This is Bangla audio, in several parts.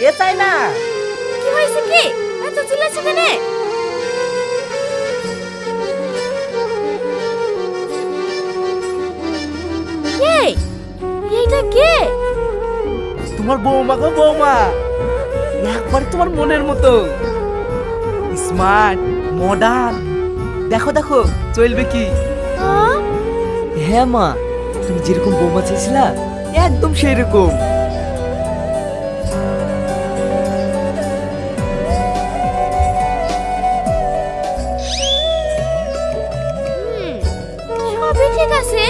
এ চাই না। কি হয়েছে কি এত চিল্লাচ্ছ কেন? এই এইটা কে? তোমার বৌমা গো বৌমা, একবার তোমার মনের মতো স্মার্ট মডার্ন। দেখো দেখো চলবে কি। হ্যাঁ মা, তুমি যেরকম বৌমা চেয়েছিলা একদম সেই রকম। সবই ঠিক আছে,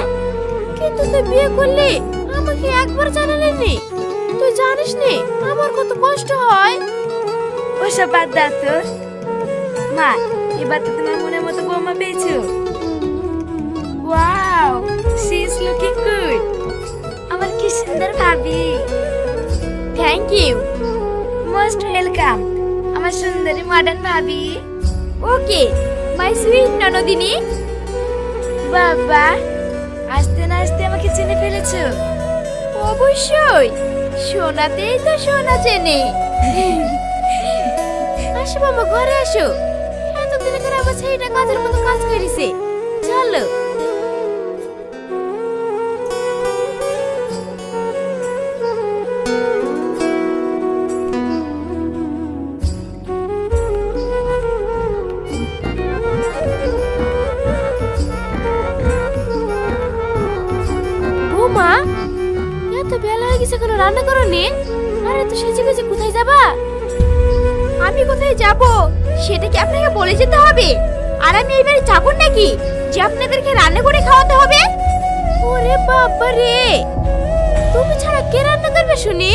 কিন্তু তুই বিয়ে করলি আমাকে একবার জানালি নি। তুই জানিস নি আমার কত কষ্ট হয়। ওসব বাদ দাও তো মা, এবার তো তোমার মনের মতো বৌমা পেয়েছো। Wow, she is looking good. আমার কি সুন্দর ভাবি। থ্যাংক ইউ, মোস্ট ওয়েলকাম আমার সুন্দরী মডার্ন ভাবি। ওকে মাই সুইট ননদিনী। বাবা, আস্তে না আস্তে আমাকে চিনে ফেলেছো। অবশ্যই, শোনাতেই তো শোনা চেনে। আসো বাবা, ঘরে আসো। এতদিন ধরে আমার ছেলেটা কাজের মতো কাজ করেছে। চলো। বৌমা, এত বেলা হয়ে গেছে, কোনো রান্না করোনি? আরে তো সেজে গুজে কোথায় যাবা? আমি কোথায় যাব সেটা কি আপনাকে বলে যেতে হবে? আর আমি এই বাড়ি চাকর নাকি যে আপনাদেরকে রান্না করে খাওয়াতে হবে? ওরে বাবা রে, তুমি ছাড়া কে রান্না করবে শুনি?